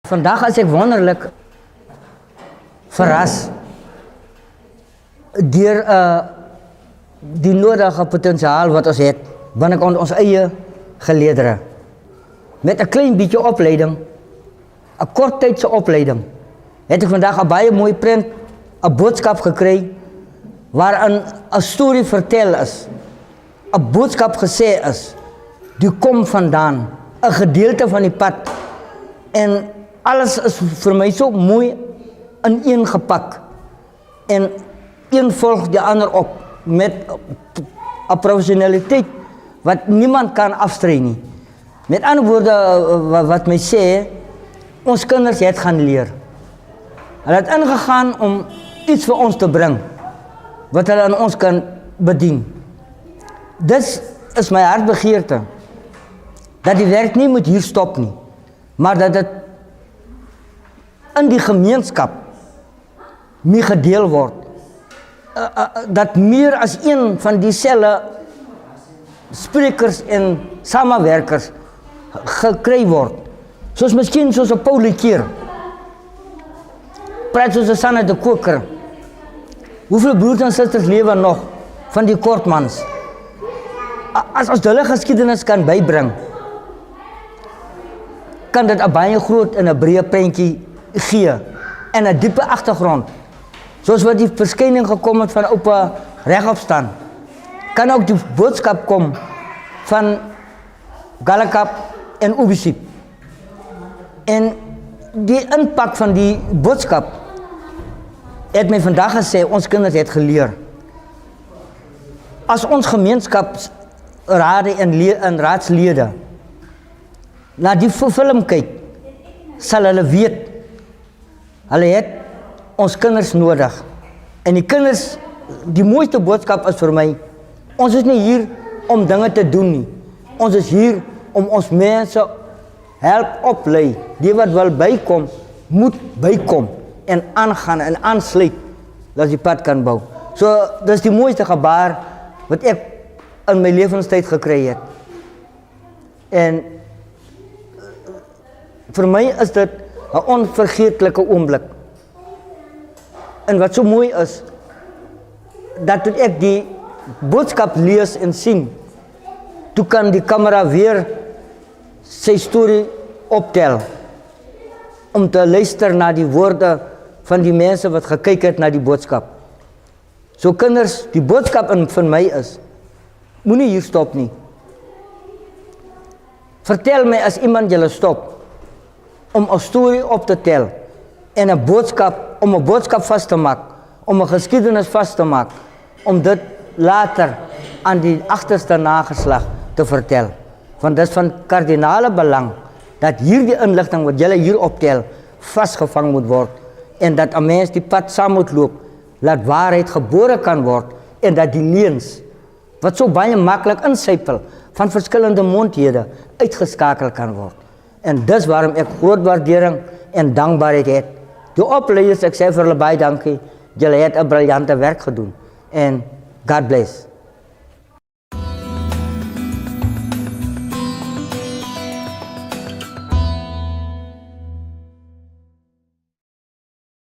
Vandaag is ik wonderlijk verrast door die nodige potentiaal wat ons heeft binnenkant ons eigen geleerderen. Met een klein beetje opleiding, een korttijdse opleiding, heb ik vandaag een baie mooie print, een boodschap gekregen waar een story verteld is, een boodschap gezegd is, die komt vandaan, een gedeelte van die pad. En alles is voor mij zo mooi ineengepakt. En een volgt de ander op met een professionaliteit wat niemand kan afstreinen. Met andere woorden, wat mij zei, onze kinderen het gaan leren. Hij is ingegaan om iets voor ons te brengen, wat hij aan ons kan bedienen. Dus is mijn hartbegeerte, dat die werk niet moet hier stoppen, maar dat het in die gemeenschap meer gedeeld wordt. Dat meer als een van diezelfde sprekers en samenwerkers gekregen wordt. Zoals misschien zoals een Paulikier. Praat zoals een Sanne de Koker. Hoeveel broers en zusters leven nog van die Kortmans? Als de hele geschiedenis kan bijbrengen, kan dat een baie groot en een breed prentje geven. En een diepe achtergrond. Zoals wat die verschijning gekomen van opa rechtopstaan. Kan ook die boodschap komen van Galakap en Ubisip. En die impact van die boodschap heeft mij vandaag gezegd, ons kinderen het geleerd. Als ons gemeenschapsraden en raadsleden naar die film kijkt, zal hulle weet, hulle het ons kinders nodig. En die kinders, die mooiste boodschap is voor mij, ons is niet hier om dingen te doen nie. Ons is hier om ons mensen help opleiden. Die wat wil bijkomen, moet bijkomen. En aangaan en aansluiten, dat die pad kan bouwen. Dat is die mooiste gebaar wat ik in mijn levenstijd gekregen heb. En voor mij is dat een onvergetelijke oomblik. En wat zo mooi is, dat toen ik die boodschap lees en zie, toen kan die camera weer zijn story optellen. Om te luisteren naar die woorden van die mensen wat gekeken hebben naar die boodschap. Zo kinders, die boodschap van mij is, moet niet hier stoppen nie. Vertel mij als iemand jullie stopt, om een story op te tellen. En om een boodschap vast te maken, om een geschiedenis vast te maken, om dit later aan die achterste nageslag te vertellen. Want dat is van kardinale belang, dat hier die inlichting wat jullie hier optellen, vastgevangen moet worden. En dat een mens die pad samen moet lopen, laat waarheid geboren kan worden. En dat die leens, wat zo baie makkelijk incijpel, van verschillende mondheden, uitgeschakeld kan worden. En dat is waarom ik groot waardering en dankbaarheid heb. De opleiders, ik zei voor jullie baie dankie, jullie hebben een briljante werk gedaan. En God bless.